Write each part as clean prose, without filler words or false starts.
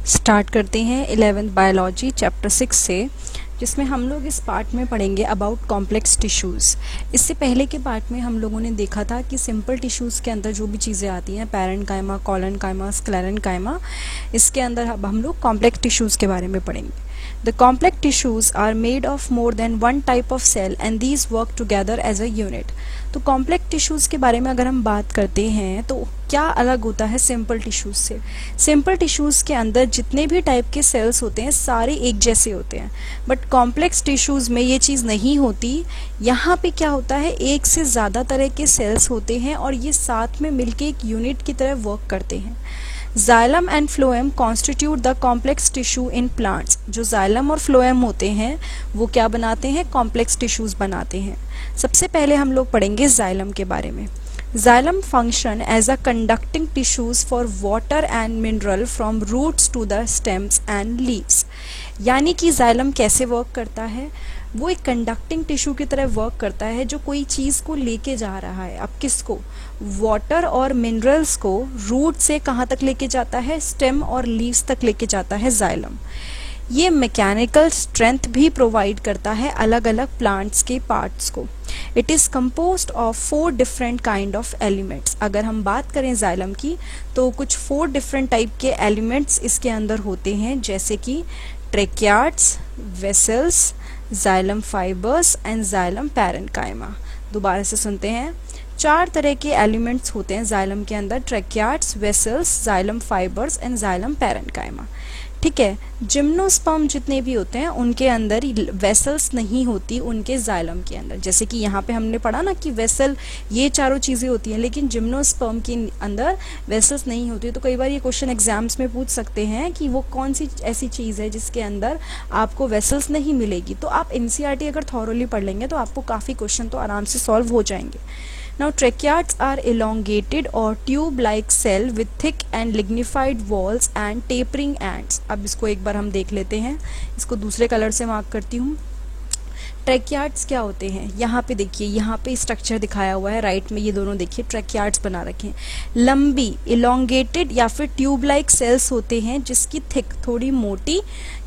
Start करते हैं 11th biology chapter 6 से, जिसमें हम लोग इस पार्ट में पढ़ेंगे अबाउट कॉम्प्लेक्स टिश्यूज़। इससे पहले के पार्ट में हम लोगों ने देखा था कि सिंपल टिश्यूज़ के अंदर जो भी चीज़ें आती हैं, पैरेन्काइमा, कोलेनकाइमा, स्क्लेरेन्काइमा, इसके अंदर अब हम लोग कॉम्प्लेक्स टिश्यूज़ के बारे में पढ़ेंगे। The complex tissues are made of more than one type of cell and these work together as a unit। तो कॉम्प्लेक्स टिश्यूज़ के बारे में अगर हम बात करते हैं तो क्या अलग होता है सिंपल टिश्यूज़ से। सिंपल टिश्यूज़ के अंदर जितने भी टाइप के सेल्स होते हैं सारे एक जैसे होते हैं, बट कॉम्प्लेक्स टिश्यूज़ में ये चीज़ नहीं होती। यहाँ पे क्या होता है, एक से ज़्यादा तरह के सेल्स होते हैं और ये साथ में मिलके एक यूनिट की तरह वर्क करते हैं। Xylem and phloem constitute the complex tissue in plants. जो जाइलम और फ्लोएम होते हैं वो क्या बनाते हैं, कॉम्प्लेक्स टिश्यूज़ बनाते हैं। सबसे पहले हम लोग पढ़ेंगे जाइलम के बारे में। Xylem function as a conducting tissues for water and mineral from roots to the stems and leaves। यानी कि जाइलम कैसे वर्क करता है, वो एक कंडक्टिंग टिश्यू की तरह वर्क करता है जो कोई चीज़ को लेके जा रहा है। अब किसको, वाटर और मिनरल्स को रूट से कहाँ तक लेके जाता है, स्टेम और लीव्स तक लेके जाता है जाइलम। ये मैकेनिकल स्ट्रेंथ भी प्रोवाइड करता है अलग अलग प्लांट्स के पार्ट्स को। It is composed of 4 different kind of elements. अगर हम बात करें जाइलम की तो कुछ 4 डिफरेंट टाइप के एलिमेंट्स इसके अंदर होते हैं, जैसे कि tracheids, vessels, xylem fibres and xylem parenchyma. दोबारा से सुनते हैं, 4 तरह के एलिमेंट्स होते हैं जाइलम के अंदर, tracheids, vessels, xylem fibres and xylem parenchyma. ठीक है, जिम्नोस्पर्म जितने भी होते हैं उनके अंदर वेसल्स नहीं होती उनके जाइलम के अंदर। जैसे कि यहाँ पे हमने पढ़ा ना कि वेसल ये चारों चीज़ें होती हैं, लेकिन जिम्नोस्पर्म के अंदर वेसल्स नहीं होती। तो कई बार ये क्वेश्चन एग्जाम्स में पूछ सकते हैं कि वो कौन सी ऐसी चीज़ है जिसके अंदर आपको वेसल्स नहीं मिलेगी। तो आप NCERT अगर थॉरोली पढ़ लेंगे तो आपको काफ़ी क्वेश्चन तो आराम से सॉल्व हो जाएंगे। Now tracheids are elongated or tube-like cell with thick and lignified walls and tapering ends। अब इसको एक बार हम देख लेते हैं, इसको दूसरे कलर से मार्क करती हूँ। ट्रैकियार्ड्स क्या होते हैं, यहाँ पे देखिए, यहाँ पे स्ट्रक्चर दिखाया हुआ है राइट में, ये दोनों देखिए ट्रैकियार्ड्स बना रखे हैं। लंबी इलोंगेटेड या फिर ट्यूब लाइक सेल्स होते हैं जिसकी थिक थोड़ी मोटी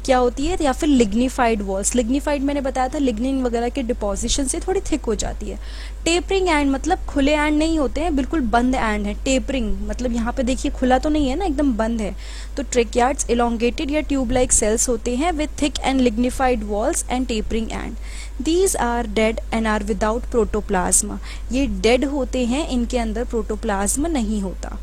क्या होती है, या फिर लिग्निफाइड वॉल्स। लिग्निफाइड मैंने बताया था लिग्निन वगैरह के डिपोजिशन से थोड़ी थिक हो जाती है। टेपरिंग एंड मतलब खुले एंड नहीं होते हैं, बिल्कुल बंद एंड है। टेपरिंग मतलब यहाँ पे देखिए खुला तो नहीं है ना, एकदम बंद है। तो ट्रेकियार्ड्स इलोंगेटेड या ट्यूब लाइक सेल्स होते हैं with thick and lignified walls and tapering end. These are dead and are without protoplasm. ये डेड होते हैं, इनके अंदर प्रोटोप्लाज्म नहीं होता।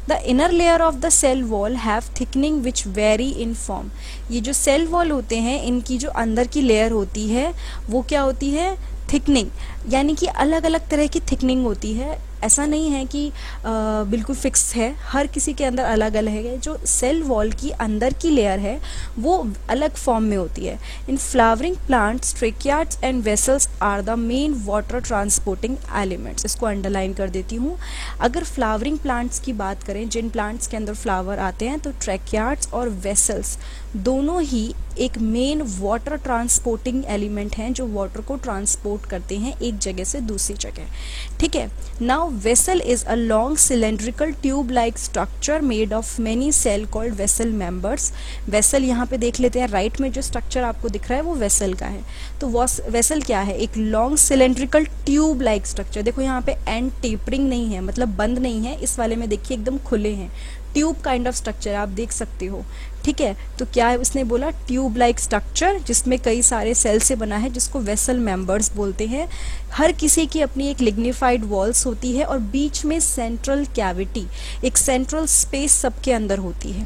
The inner layer of the cell wall have thickening which vary in form. ये जो सेल वॉल होते हैं इनकी जो अंदर की लेयर होती है वो क्या होती है, थिकनिंग, यानी कि अलग अलग तरह की थिकनिंग होती है। ऐसा नहीं है कि बिल्कुल फिक्स है, हर किसी के अंदर अलग अलग है। जो सेल वॉल की अंदर की लेयर है वो अलग फॉर्म में होती है। In flowering plants tracheids and vessels are the main water transporting elements. इसको अंडरलाइन कर देती हूँ। अगर फ्लावरिंग प्लांट्स की बात करें, जिन प्लांट्स के अंदर फ्लावर आते हैं, तो ट्रेकियार्ड्स और वेसल्स दोनों ही एक मेन वाटर ट्रांसपोर्टिंग एलिमेंट हैं जो वाटर को ट्रांसपोर्ट करते हैं एक जगह से दूसरी जगह। ठीक है, now vessel is a long cylindrical tube like structure made of many cell called vessel members. Vessel यहाँ पे देख लेते हैं, राइट में जो स्ट्रक्चर आपको दिख रहा है वो वेसल का है। तो वेसल क्या है, एक long cylindrical tube like structure. देखो यहाँ पे एंड टेपरिंग नहीं है, मतलब बंद नहीं है, इस वाले में देखिए एकदम खुले हैं। ट्यूब काइंड ऑफ स्ट्रक्चर आप देख सकते हो। ठीक है, तो क्या है, उसने बोला ट्यूब लाइक स्ट्रक्चर जिसमें कई सारे सेल से बना है, जिसको वेसल मेंबर्स बोलते हैं। हर किसी की अपनी एक लिग्निफाइड वॉल्स होती है और बीच में सेंट्रल कैविटी, एक सेंट्रल स्पेस सबके अंदर होती है।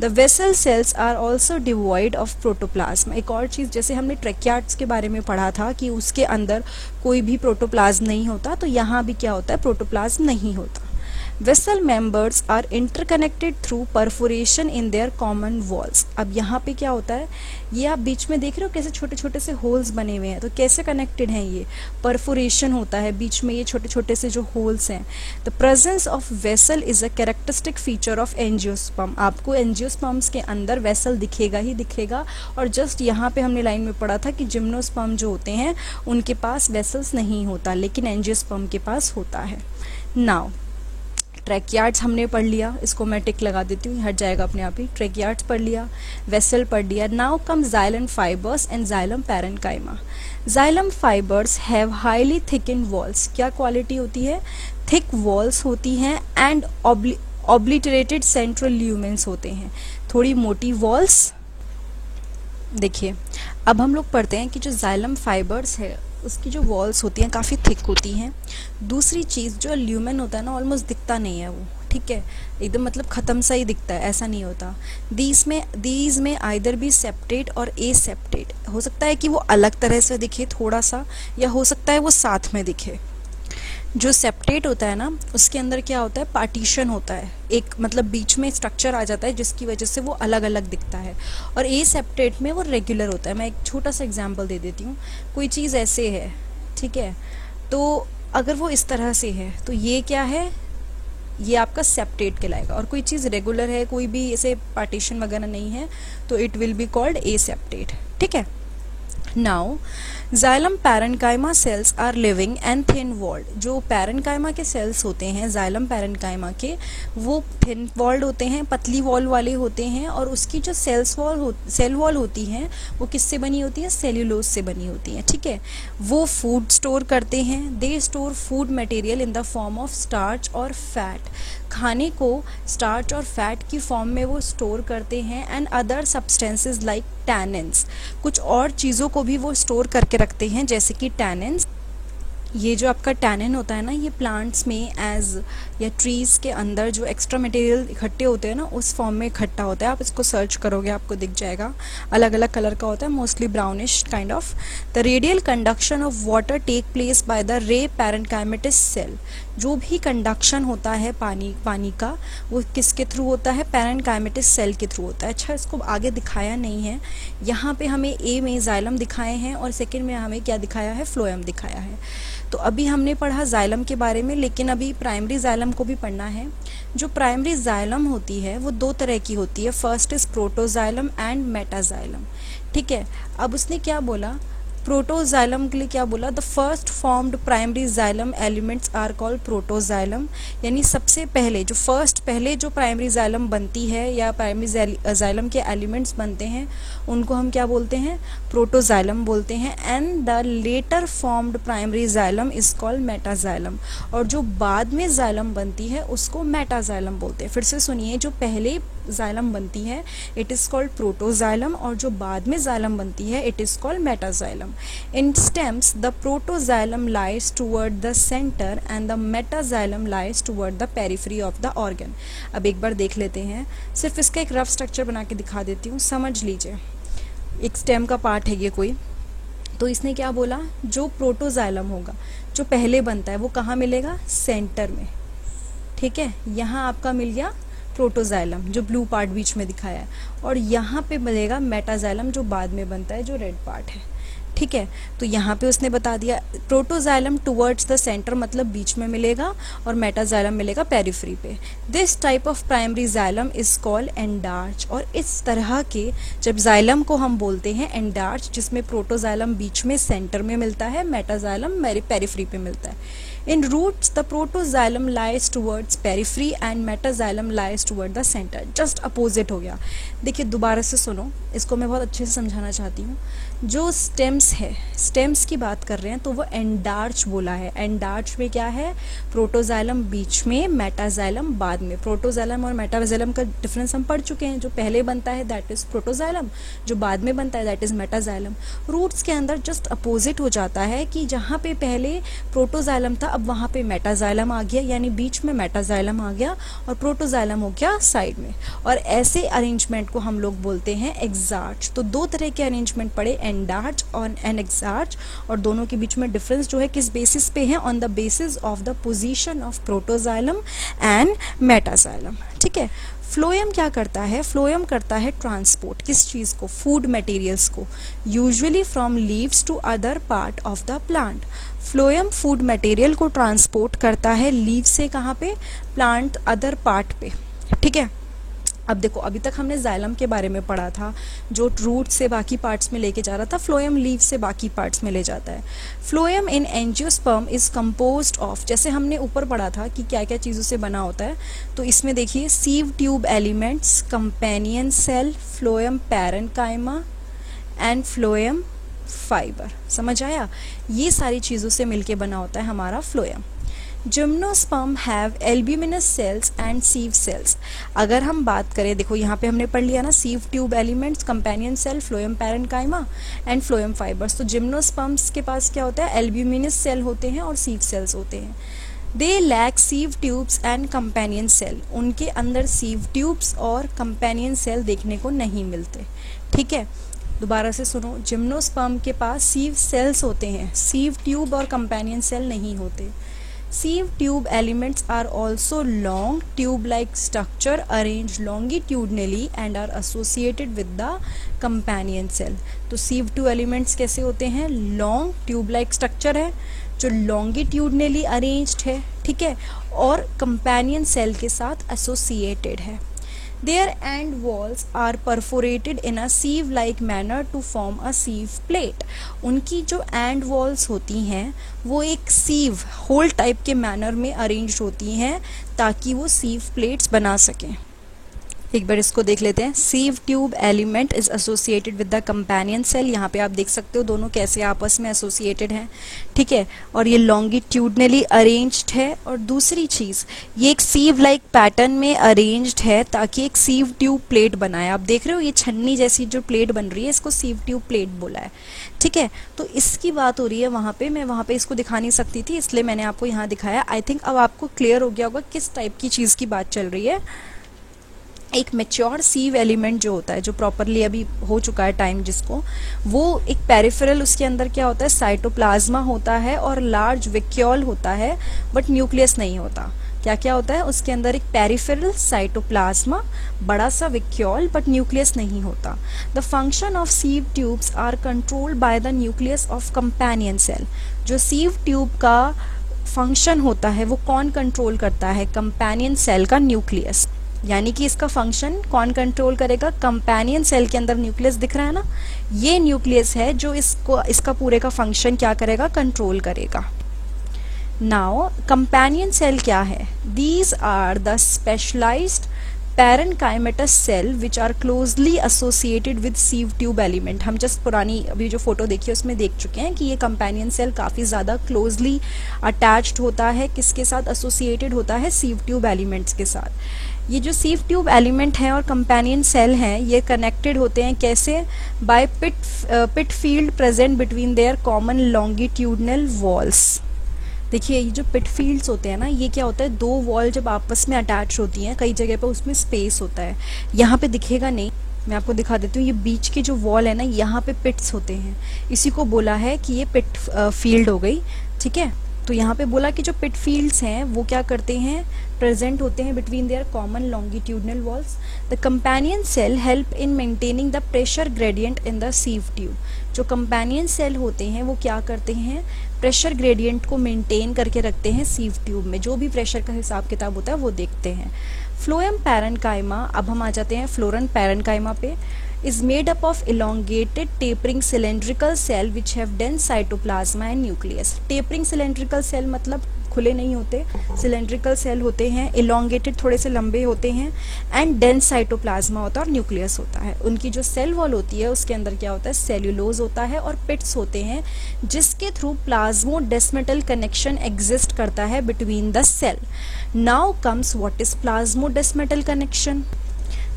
The vessel cells are also devoid of protoplasm. एक और चीज़, जैसे हमने ट्रेकियार्ड्स के बारे में पढ़ा था कि उसके अंदर कोई भी प्रोटोप्लाज्म नहीं होता, तो यहाँ भी क्या होता है, प्रोटोप्लाज्म नहीं होता। Vessel members are interconnected through perforation in their common walls। अब यहाँ पे क्या होता है, ये आप बीच में देख रहे हो कैसे छोटे छोटे से होल्स बने हुए हैं, तो कैसे कनेक्टेड हैं ये, परफोरेशन होता है बीच में, ये छोटे छोटे से जो होल्स हैं। The presence of vessel is a characteristic feature of angiosperm. आपको एंजियोस्पर्म्स के अंदर वेसल दिखेगा ही दिखेगा, और जस्ट यहाँ पे हमने लाइन में पढ़ा था कि जिम्नोस्पर्म जो होते हैं उनके पास वेसल्स नहीं होता, लेकिन एंजियोस्पर्म के पास होता है। नाउ ट्रैकियार्ड्स हमने पढ़ लिया, इसको मैं टिक लगा देती हूँ, हट जाएगा अपने आप ही। ट्रैकियार्ड्स पढ़ लिया, वेसल पढ़ लिया। Now come xylem fibres and xylem parenchyma. Xylem fibres have highly thickened walls. क्या क्वालिटी होती है? थिक वॉल्स होती हैं एंड ऑब्लिटरेटेड सेंट्रल ल्यूमेंस होते हैं, थोड़ी मोटी वॉल्स। देखिए अब हम लोग पढ़ते हैं कि जो जाइलम फाइबर्स है उसकी जो वॉल्स होती हैं काफ़ी थिक होती हैं। दूसरी चीज़ जो ल्यूमेन होता है ना, ऑलमोस्ट दिखता नहीं है वो, ठीक है, एकदम मतलब ख़त्म सा ही दिखता है, ऐसा नहीं होता। दीज में आइदर भी सेप्टेट और ए सेप्टेट, हो सकता है कि वो अलग तरह से दिखे थोड़ा सा, या हो सकता है वो साथ में दिखे। जो सेप्टेट होता है ना उसके अंदर क्या होता है, पार्टीशन होता है, एक मतलब बीच में स्ट्रक्चर आ जाता है जिसकी वजह से वो अलग अलग दिखता है। और ए सेप्टेट में वो रेगुलर होता है। मैं एक छोटा सा एग्जांपल दे देती हूँ। कोई चीज़ ऐसे है, ठीक है, तो अगर वो इस तरह से है तो ये क्या है, ये आपका सेप्टेट कहलाएगा। और कोई चीज़ रेगुलर है, कोई भी ऐसे पार्टीशन वगैरह नहीं है, तो it will be called a septate, ठीक है। Now xylem parenchyma cells are living and thin walled. जो पैरेन्काइमा के सेल्स होते हैं, जाइलम पैरेन्काइमा के, वो थिन वॉल्ड होते हैं, पतली वॉल वाले होते हैं। और उसकी जो सेल वॉल होती हैं वो किससे बनी होती है, सेल्यूलोज से बनी होती हैं, ठीक है। वो फूड स्टोर करते हैं, they store food material in the form of starch और फैट। खाने को स्टार्च और फैट की फॉर्म में वो स्टोर करते हैं। And other substances like tannins, कुछ और चीज़ों को भी वो स्टोर करके रखते हैं, जैसे कि टैनिन्स। ये जो आपका टैनिन होता है ना, ये प्लांट्स में एज या ट्रीज़ के अंदर जो एक्स्ट्रा मटेरियल इकट्ठे होते हैं ना, उस फॉर्म में इकट्ठा होता है। आप इसको सर्च करोगे आपको दिख जाएगा, अलग अलग कलर का होता है, mostly brownish kind of. The radial conduction of water take place by the ray parenchymatous cell. जो भी कंडक्शन होता है पानी का, वो किसके थ्रू होता है, पैरेन्काइमेटिस सेल के थ्रू होता है। अच्छा, इसको आगे दिखाया नहीं है, यहाँ पे हमें ए में जाइलम दिखाए हैं और सेकेंड में हमें क्या दिखाया है, फ्लोएम दिखाया है। तो अभी हमने पढ़ा जाइलम के बारे में, लेकिन अभी प्राइमरी जाइलम को भी पढ़ना है। जो प्राइमरी जाइलम होती है वो दो तरह की होती है, first is protoxylem and metaxylem, ठीक है। अब उसने क्या बोला, प्रोटोजाइलम के लिए क्या बोला, the first formed primary xylem elements are called protoxylem. यानी सबसे पहले जो प्राइमरी जाइलम बनती है या प्राइमरी जाइलम के एलिमेंट्स बनते हैं उनको हम क्या बोलते हैं, प्रोटोजाइलम बोलते हैं। And the later formed primary xylem is called metaxylem. और जो बाद में जाइलम बनती है उसको मेटाजाइलम बोलते हैं। फिर से सुनिए, जो पहले जाइलम बनती है इट इज कॉल्ड प्रोटोजाइलम, और जो बाद में जाइलम बनती है it is called metaxylem. In stems, the protoxylem lies toward the center and the metaxylem lies toward the periphery of the organ. अब एक बार देख लेते हैं, सिर्फ इसका एक रफ स्ट्रक्चर बना के दिखा देती हूँ, समझ लीजिए। एक स्टेम का पार्ट है ये कोई, तो इसने क्या बोला, जो प्रोटोजाइलम होगा जो पहले बनता है वो कहाँ मिलेगा, सेंटर में, ठीक है। यहाँ आपका मिल गया प्रोटोजाइलम जो ब्लू पार्ट बीच में दिखाया है, और यहाँ पे मिलेगा मेटाजाइलम जो बाद में बनता है, जो रेड पार्ट है, ठीक है। तो यहाँ पे उसने बता दिया प्रोटोजाइलम टुवर्ड्स द सेंटर मतलब बीच में मिलेगा, और मेटाजाइलम मिलेगा पेरिफेरी पे। This type of primary xylem is called endarch. और इस तरह के जब जाइलम को हम बोलते हैं एंडार्च, जिसमें प्रोटोजाइलम बीच में सेंटर में मिलता है, मेटाजाइलम पेरिफेरी पे मिलता है। In roots, the protoxylem lies towards periphery and metaxylem lies toward the center. Just opposite हो गया। देखिए दोबारा से सुनो, इसको मैं बहुत अच्छे से समझाना चाहती हूँ। जो स्टेम्स है, स्टेम्स की बात कर रहे हैं, तो वो एंडार्च बोला है। एंडार्च में क्या है, प्रोटोजाइलम बीच में, मेटाजाइलम बाद में। प्रोटोजाइलम और मेटाजाइलम का डिफरेंस हम पढ़ चुके हैं। जो पहले बनता है दैट इज प्रोटोजाइलम, जो बाद में बनता है दैट इज मेटाजाइलम। रूट्स के अंदर जस्ट अपोजिट हो जाता है कि जहाँ पे पहले प्रोटोजाइलम था अब वहाँ पे मेटाजाइलम आ गया, यानी बीच में मेटाजाइलम आ गया और प्रोटोजाइलम हो गया साइड में। और ऐसे अरेंजमेंट को हम लोग बोलते हैं एक्सार्च। तो दो तरह के अरेंजमेंट पड़े, एंडार्च और एन एक्सार्च, और दोनों के बीच में डिफरेंस जो है किस बेसिस पे है, on the basis of the position of protoxylem and metaxylem, ठीक है। फ्लोएम क्या करता है, फ्लोएम करता है ट्रांसपोर्ट, किस चीज़ को, फूड मटेरियल्स को, usually from leaves to other part of the plant. Phloem food material को ट्रांसपोर्ट करता है लीव से कहाँ पे, प्लांट अदर पार्ट पे, ठीक है। अब देखो, अभी तक हमने जाइलम के बारे में पढ़ा था, जो रूट से बाकी पार्ट्स में लेके जा रहा था, फ्लोएम लीव से बाकी पार्ट्स में ले जाता है। Phloem in angiosperm is composed of, जैसे हमने ऊपर पढ़ा था कि क्या क्या चीज़ों से बना होता है, तो इसमें देखिए sieve tube elements, companion cell, phloem parenchyma and phloem fibre. समझ आया? ये सारी चीज़ों से मिलके बना होता है हमारा phloem. Gymnosperm have albuminous cells and sieve cells. अगर हम बात करें, देखो यहाँ पे हमने पढ़ लिया ना, sieve tube elements, companion cell, phloem parenchyma and phloem fibres. तो जिम्नोस्पर्म्स के पास क्या होता है? एल्ब्यूमिनस सेल होते हैं और सीव सेल्स होते हैं। They lack sieve tubes and companion cell, उनके अंदर सीव ट्यूब्स और कंपेनियन सेल देखने को नहीं मिलते। ठीक है, दोबारा से सुनो, जिम्नोस्पर्म के पास सीव सेल्स होते हैं, सीव ट्यूब और कंपेनियन सेल नहीं होते। Sieve tube elements are also long tube-like structure arranged longitudinally and are associated with the companion cell। तो sieve tube elements कैसे होते हैं? long tube-like structure है जो longitudinally arranged है, ठीक है, और companion cell के साथ associated है। Their end walls are perforated in a sieve-like manner to form a sieve plate। उनकी जो end walls होती हैं वो एक sieve होल टाइप के मैनर में अरेंज होती हैं ताकि वो sieve plates बना सकें। एक बार इसको देख लेते हैं। Sieve tube element is associated with the companion cell. यहाँ पे आप देख सकते हो दोनों कैसे आपस में एसोसिएटेड हैं, ठीक है, और ये लॉन्गिट्यूडनली अरेंज्ड है। और दूसरी चीज़, ये एक सीव लाइक पैटर्न में अरेंज्ड है ताकि एक सीव ट्यूब प्लेट बनाए। आप देख रहे हो ये छन्नी जैसी जो प्लेट बन रही है, इसको सीव ट्यूब प्लेट बोला है, ठीक है। तो इसकी बात हो रही है वहाँ पे, मैं वहाँ पे इसको दिखा नहीं सकती थी इसलिए मैंने आपको यहाँ दिखाया। आई थिंक अब आपको क्लियर हो गया होगा किस टाइप की चीज़ की बात चल रही है। एक मैच्योर सीव एलिमेंट जो होता है, जो प्रॉपरली अभी हो चुका है टाइम जिसको, वो एक पेरिफेरल, उसके अंदर क्या होता है? साइटोप्लाज्मा होता है और लार्ज वैक्यूल होता है, बट न्यूक्लियस नहीं होता। क्या क्या होता है उसके अंदर? एक पेरिफेरल साइटोप्लाज्मा, बड़ा सा वैक्यूल, बट न्यूक्लियस नहीं होता। The function of sieve tubes are controlled by the nucleus of companion cell. जो सीव ट्यूब का फंक्शन होता है वो कौन कंट्रोल करता है? कंपेनियन सेल का न्यूक्लियस। यानी कि इसका फंक्शन कौन कंट्रोल करेगा? कंपेनियन सेल के अंदर न्यूक्लियस दिख रहा है ना, ये न्यूक्लियस है जो इसका पूरे का फंक्शन क्या करेगा? कंट्रोल करेगा। नाउ कंपेनियन सेल क्या है? These are the specialised parenchymatous cell which are closely associated with sieve tube element. हम जस्ट पुरानी अभी जो फोटो देखी है उसमें देख चुके हैं कि ये कंपेनियन सेल काफ़ी ज़्यादा क्लोजली अटैच्ड होता है, किसके साथ एसोसिएटेड होता है? सीव ट्यूब एलिमेंट्स के साथ। ये जो सीव ट्यूब एलिमेंट हैं और कंपेनियन सेल हैं, ये कनेक्टेड होते हैं कैसे? By pit field present between their common longitudinal walls. देखिए ये जो पिट फील्ड्स होते हैं ना, ये क्या होता है? दो वॉल जब आपस में अटैच होती हैं, कई जगह पर उसमें स्पेस होता है, यहाँ पे दिखेगा नहीं, मैं आपको दिखा देती हूँ। ये बीच के जो वॉल है ना, यहाँ पे पिट्स होते हैं, इसी को बोला है कि ये पिट फील्ड हो गई, ठीक है। तो यहाँ पे बोला कि जो पिट फील्ड्स हैं वो क्या करते हैं? प्रेजेंट होते हैं between their common longitudinal walls. The companion cell help in maintaining the pressure gradient in the sieve tube. जो कंपेनियन सेल होते हैं वो क्या करते हैं? प्रेशर ग्रेडियंट को मेंटेन करके रखते हैं सीव ट्यूब में, जो भी प्रेशर का हिसाब किताब होता है वो देखते हैं। फ्लोएम पैरेन्काइमा, अब हम आ जाते हैं फ्लोरम पैरेन्काइमा पे, is made up of elongated tapering cylindrical cell which have dense cytoplasma and nucleus। tapering cylindrical cell मतलब खुले नहीं होते, cylindrical cell होते हैं, elongated थोड़े से लंबे होते हैं, and dense cytoplasma होता है और nucleus होता है। उनकी जो cell wall होती है उसके अंदर क्या होता है? cellulose होता है और pits होते हैं जिसके थ्रू plasmodesmatal connection exist करता है between the cell। now comes what is plasmodesmatal connection?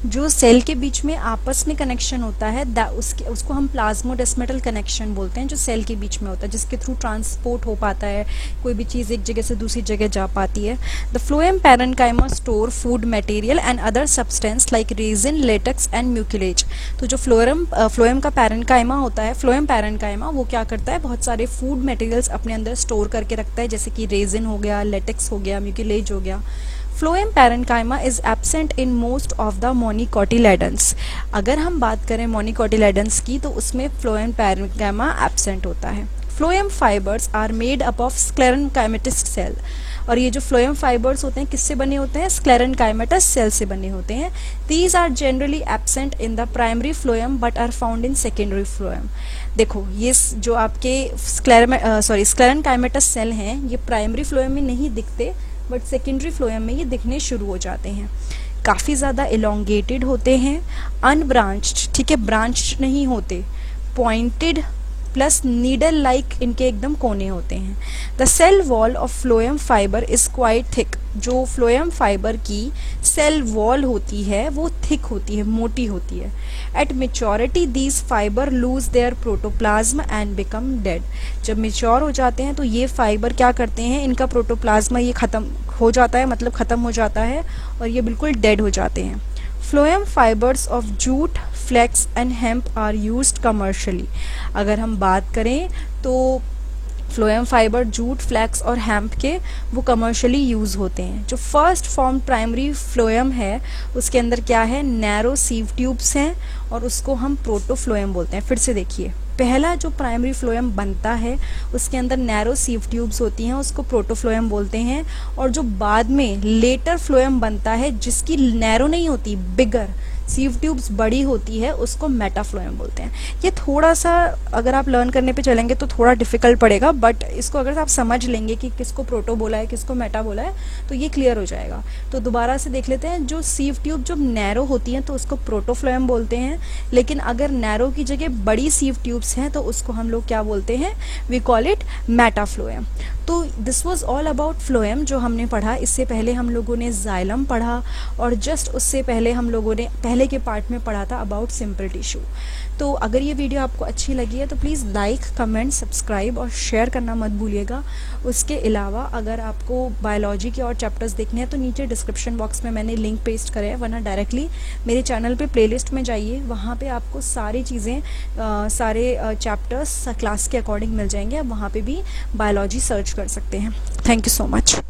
जो सेल के बीच में आपस में कनेक्शन होता है उसको हम प्लाज्मोडेस्मेटल कनेक्शन बोलते हैं, जो सेल के बीच में होता है, जिसके थ्रू ट्रांसपोर्ट हो पाता है, कोई भी चीज़ एक जगह से दूसरी जगह जा पाती है। The phloem parenchyma store food material and other substance like resin, latex and mucilage. तो जो फ्लोएम का पैरेन्काइमा होता है, फ्लोएम पैरेन्काइमा, वो क्या करता है? बहुत सारे फूड मटेरियल्स अपने अंदर स्टोर करके रखता है, जैसे कि रेजिन हो गया, लेटेक्स हो गया, म्यूकिलेज हो गया। Phloem parenchyma is absent in most of the monocotyledons. अगर हम बात करें मोनिकोटिलेडन्स की तो उसमें फ्लोएम पैरेन्काइमा एब्सेंट होता है। Phloem fibres are made up of sclerenchymatous cell. और ये जो फ्लोएम फाइबर्स होते हैं किससे बने होते हैं, स्क्लेरेनकाइमेटस सेल से बने होते हैं। These are generally absent in the primary phloem but are found in secondary phloem. देखो ये जो आपके स्क्लेरेनकाइमेटस सेल हैं ये प्राइमरी फ्लोएम में नहीं दिखते बट सेकेंडरी फ्लोएम में ये दिखने शुरू हो जाते हैं। काफ़ी ज़्यादा इलोंगेटेड होते हैं, अनब्रांच्ड, ठीक है, ब्रांच्ड नहीं होते, पॉइंटेड प्लस नीडल लाइक इनके एकदम कोने होते हैं। The cell wall of phloem fibre is quite thick. जो फ्लोएम फाइबर की सेल वॉल होती है वो थिक होती है, मोटी होती है। At maturity these fibre lose their protoplasm and become dead. जब मेच्योर हो जाते हैं तो ये फाइबर क्या करते हैं, इनका प्रोटोप्लाज्मा ये खत्म हो जाता है, मतलब खत्म हो जाता है और ये बिल्कुल डेड हो जाते हैं। Phloem fibres of jute, flax and hemp are used commercially. अगर हम बात करें तो फ्लोएम फाइबर जूट, फ्लैक्स और हेम्प के वो कमर्शियली यूज़ होते हैं। जो फर्स्ट फॉर्म प्राइमरी फ्लोएम है उसके अंदर क्या है, नैरो सीव ट्यूब्स हैं और उसको हम प्रोटोफ्लोएम बोलते हैं। फिर से देखिए, पहला जो प्राइमरी फ्लोएम बनता है उसके अंदर नैरो सीव ट्यूब्स होती हैं, उसको प्रोटोफ्लोएम बोलते हैं। और जो बाद में लेटर फ्लोएम बनता है जिसकी नैरो नहीं होती, बिगर सीव ट्यूब्स बड़ी होती है, उसको मेटाफ्लोएम बोलते हैं। ये थोड़ा सा अगर आप लर्न करने पे चलेंगे तो थोड़ा डिफिकल्ट पड़ेगा, बट इसको अगर आप समझ लेंगे कि किसको प्रोटो बोला है किसको मेटा बोला है तो ये क्लियर हो जाएगा। तो दोबारा से देख लेते हैं, जो सीव ट्यूब जो नैरो होती हैं तो उसको प्रोटोफ्लोएम बोलते हैं, लेकिन अगर नैरो की जगह बड़ी सीव ट्यूब्स हैं तो उसको हम लोग क्या बोलते हैं, वी कॉल इट मेटाफ्लोएम। तो this was all about phloem जो हमने पढ़ा। इससे पहले हम लोगों ने जाइलम पढ़ा और जस्ट उससे पहले हम लोगों ने पहले के पार्ट में पढ़ा था अबाउट सिंपल टिश्यू। तो अगर ये वीडियो आपको अच्छी लगी है तो प्लीज़ लाइक, कमेंट, सब्सक्राइब और शेयर करना मत भूलिएगा। उसके अलावा अगर आपको बायोलॉजी के और चैप्टर्स देखने हैं तो नीचे डिस्क्रिप्शन बॉक्स में मैंने लिंक पेस्ट करे है, वरना डायरेक्टली मेरे चैनल पे प्लेलिस्ट में जाइए, वहाँ पे आपको सारी चीज़ें सारे चैप्टर्स क्लास के अकॉर्डिंग मिल जाएंगे। आप वहाँ पे भी बायोलॉजी सर्च कर सकते हैं। Thank you so much.